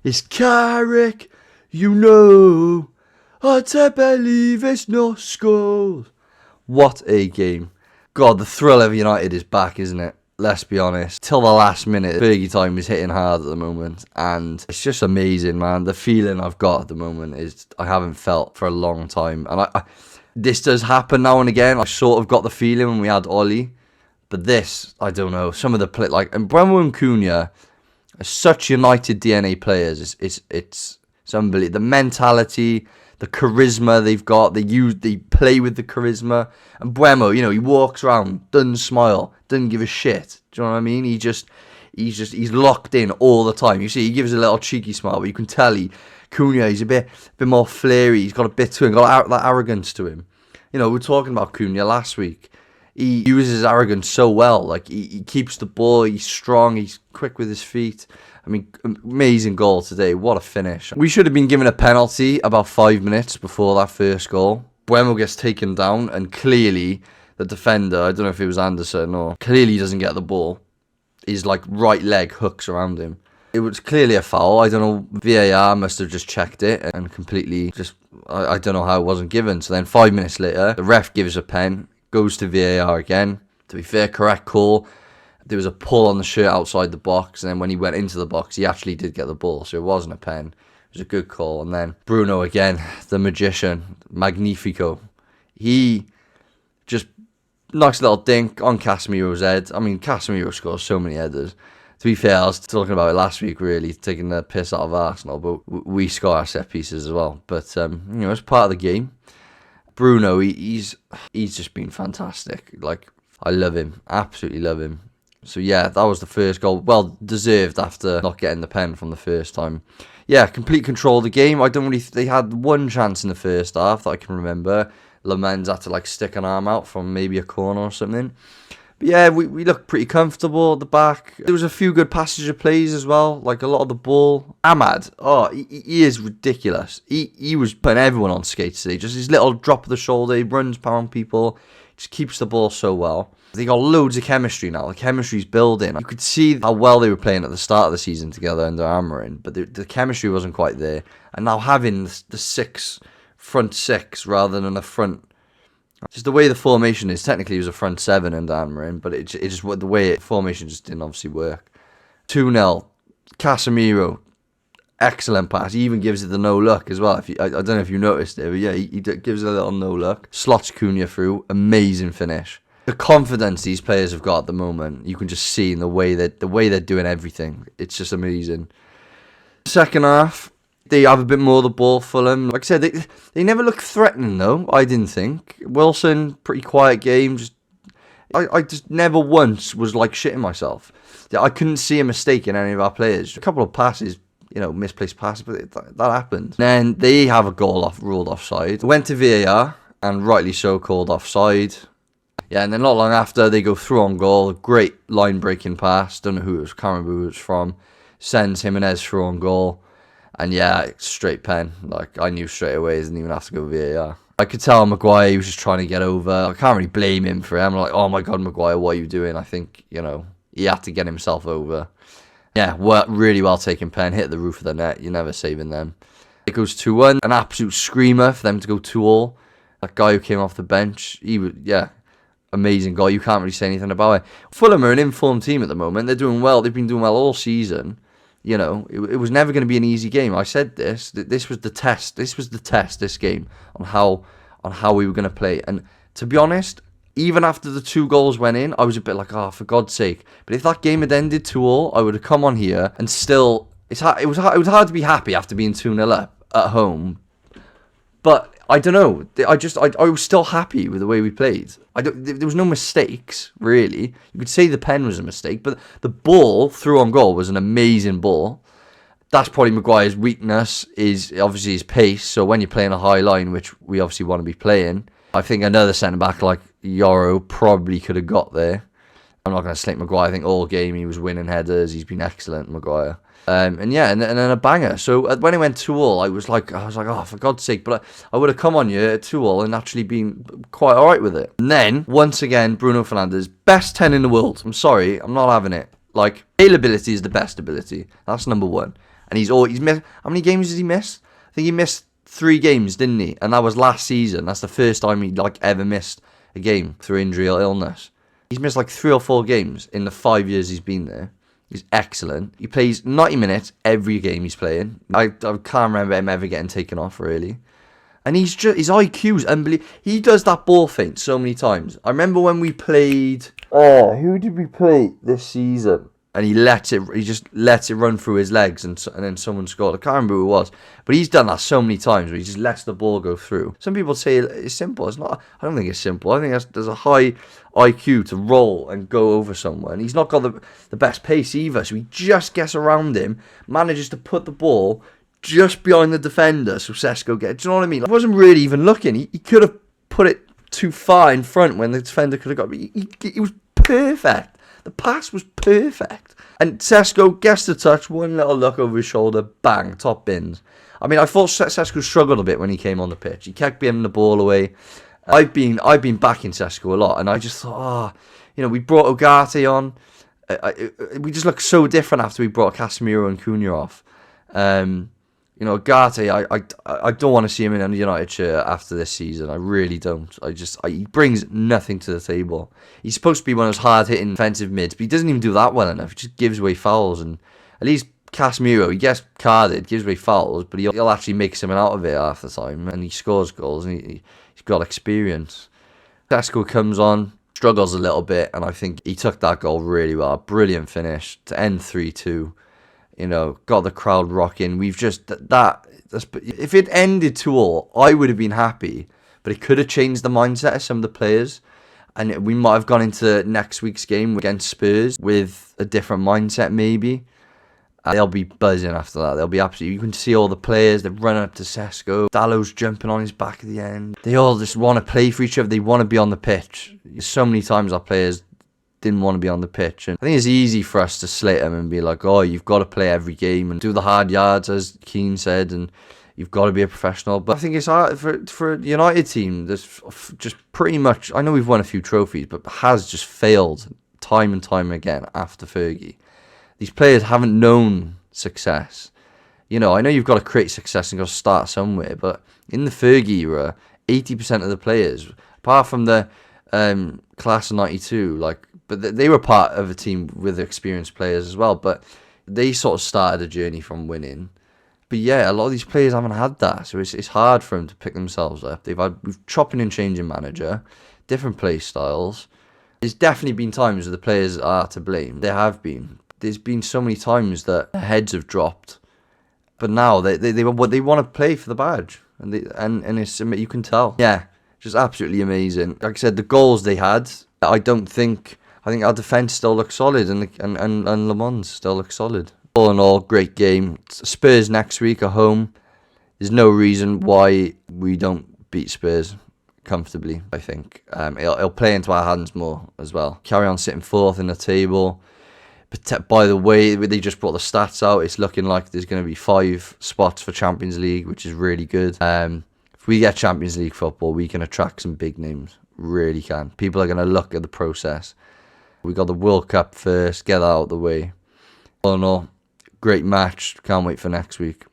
It's Carrick, you know. I don't believe it's no score. What a game. God, the thrill of United is back, isn't it? Let's be honest. Till the last minute, Fergie time is hitting hard at the moment. And it's just amazing, man. The feeling I've got at the moment is I haven't felt for a long time. And this does happen now and again. I sort of got the feeling when we had Ollie. But this, I don't know. Some of the play, like, and Bremo and Cunha are such United DNA players. It's unbelievable. The mentality, the charisma they've got. They play with the charisma. And Bremo, you know, he walks around, doesn't smile, doesn't give a shit. Do you know what I mean? He's locked in all the time. You see, he gives a little cheeky smile, but you can tell Cunha, he's a bit more flary. He's got a bit to him, got that arrogance to him. You know, we were talking about Cunha last week. He uses arrogance so well. Like, he keeps the ball, he's strong, he's quick with his feet. I mean, amazing goal today. What a finish. We should have been given a penalty about 5 minutes before that first goal. Buemo gets taken down, and clearly the defender, I don't know if it was Anderson or, clearly doesn't get the ball. His, like, right leg hooks around him. It was clearly a foul. I don't know, VAR must have just checked it and completely just, I don't know how it wasn't given. So then 5 minutes later, the ref gives a pen, goes to VAR again. To be fair, correct call. There was a pull on the shirt outside the box, and then when he went into the box, he actually did get the ball, so it wasn't a pen. It was a good call. And then Bruno again, the magician, Magnifico. He just knocks a little dink on Casemiro's head. I mean, Casemiro scores so many headers. To be fair, I was talking about it last week, really, taking the piss out of Arsenal, but we score our set pieces as well. But, you know, it's part of the game. Bruno, he's just been fantastic. Like, I love him. Absolutely love him. So, yeah, that was the first goal. Well deserved after not getting the pen from the first time. Yeah, complete control of the game. They had one chance in the first half that I can remember. Lamens had to, like, stick an arm out from maybe a corner or something. But, yeah, we looked pretty comfortable at the back. There was a few good passage of plays as well. Like, a lot of the ball. Ahmad, he is ridiculous. He was putting everyone on skates today. Just his little drop of the shoulder. He runs past people. Just keeps the ball so well. They got loads of chemistry now. The chemistry's building. You could see how well they were playing at the start of the season together under Amorim, but the chemistry wasn't quite there. And now having the front six rather than a front, just the way the formation is. Technically, it was a front seven under Amorim, but it just the way formation just didn't obviously work. 2-0, Casemiro, excellent pass. He even gives it the no look as well. I don't know if you noticed it, but yeah, he gives it a little no look. Slots Cunha through, amazing finish. The confidence these players have got at the moment, you can just see in the way they're doing everything. It's just amazing. Second half, they have a bit more of the ball, Fulham. Like I said, they never look threatening though, I didn't think. Wilson, pretty quiet game. I just never once was like shitting myself. I couldn't see a mistake in any of our players. A couple of passes, you know, misplaced passes, but that happened. Then they have a goal ruled offside. Went to VAR, and rightly so called offside. Yeah, and then not long after, they go through on goal. Great line-breaking pass. Don't know who it was. Can't remember who it was from. Sends Jimenez through on goal. And yeah, straight pen. Like, I knew straight away. He didn't even have to go VAR. I could tell Maguire, he was just trying to get over. I can't really blame him for it. I'm like, oh my God, Maguire, what are you doing? I think, you know, he had to get himself over. Yeah, really well taken pen. Hit the roof of the net. You're never saving them. It goes 2-1. An absolute screamer for them to go 2-2. That guy who came off the bench, he was, yeah. Amazing goal. You can't really say anything about it. Fulham are an informed team at the moment. They're doing well. They've been doing well all season. You know, it was never going to be an easy game. I said this. This was the test. This was the test, this game, on how we were going to play. And to be honest, even after the 2 goals went in, I was a bit like, oh, for God's sake. But if that game had ended 2-2, I would have come on here and still... It was hard to be happy after being 2-0 up at home. But... I don't know. I was still happy with the way we played. There was no mistakes, really. You could say the pen was a mistake, but the ball through on goal was an amazing ball. That's probably Maguire's weakness, is obviously his pace. So when you're playing a high line, which we obviously want to be playing, I think another centre-back like Yoro probably could have got there. I'm not going to slate Maguire. I think all game he was winning headers. He's been excellent, Maguire. And then a banger. So when it went 2-2, I was like, oh, for God's sake. But I would have come on you at 2-2 and actually been quite all right with it. And then, once again, Bruno Fernandes, best 10 in the world. I'm sorry, I'm not having it. Like, availability is the best ability. That's number one. And he's missed. How many games did he miss? I think he missed 3 games, didn't he? And that was last season. That's the first time he ever missed a game through injury or illness. He's missed 3 or 4 games in the 5 years he's been there. He's excellent. He plays 90 minutes every game he's playing. I can't remember him ever getting taken off, really. And his IQ's unbelievable. He does that ball feint so many times. I remember when we played... who did we play this season? And he just lets it run through his legs and then someone scored. I can't remember who it was. But he's done that so many times where he just lets the ball go through. Some people say it's simple. It's not. I don't think it's simple. I think there's a high IQ to roll and go over someone. He's not got the best pace either. So he just gets around him, manages to put the ball just behind the defender so SESKO gets... Do you know what I mean? I wasn't really even looking. He could have put it too far in front when the defender could have got... He was perfect. The pass was perfect. And SESKO gets the touch, one little look over his shoulder, bang, top bins. I mean, I thought SESKO struggled a bit when he came on the pitch. He kept giving the ball away. I've been backing SESKO a lot, and I just thought, we brought Ugarte on. We just looked so different after we brought Casemiro and Cunha off. Ugarte, I don't want to see him in a United shirt after this season. I really don't. He brings nothing to the table. He's supposed to be one of those hard-hitting defensive mids, but he doesn't even do that well enough. He just gives away fouls, and at least Casemiro, he gets carded, gives away fouls, but he'll actually make something out of it half the time, and he scores goals, and he's got experience. SESKO comes on, struggles a little bit, and I think he took that goal really well. Brilliant finish to end 3-2. Got the crowd rocking. We've just if it ended 2-2, I would have been happy, but it could have changed the mindset of some of the players, and we might have gone into next week's game against Spurs with a different mindset maybe. They'll be buzzing after that. They'll be absolutely... You can see all the players. They've run up to SESKO. Dallow's jumping on his back at the end. They all just want to play for each other. They want to be on the pitch. So many times our players didn't want to be on the pitch, and I think it's easy for us to slate them and be like, oh, you've got to play every game and do the hard yards, as Keane said, and you've got to be a professional. But I think it's hard for a United team that's just pretty much... I know we've won a few trophies, but has just failed time and time again after Fergie. These players haven't known success. I know you've got to create success and got to start somewhere, but in the Fergie era, 80% of the players, apart from the class of 92, but they were part of a team with experienced players as well, but they sort of started a journey from winning. But yeah, a lot of these players haven't had that, so it's hard for them to pick themselves up. We've chopping and changing manager, different play styles. There's definitely been times where the players are to blame. There have been. There's been so many times that heads have dropped, but now they want to play for the badge, and it's, you can tell. Yeah, just absolutely amazing. Like I said, the goals they had, I think our defence still looks solid, and Le Mans still looks solid. All in all, great game. Spurs next week are home. There's no reason why we don't beat Spurs comfortably, I think. It'll play into our hands more as well. Carry on sitting 4th in the table. But by the way, they just brought the stats out. It's looking like there's going to be 5 spots for Champions League, which is really good. If we get Champions League football, we can attract some big names. Really can. People are going to look at the process. We got the World Cup first. Get that out of the way. All in all, great match. Can't wait for next week.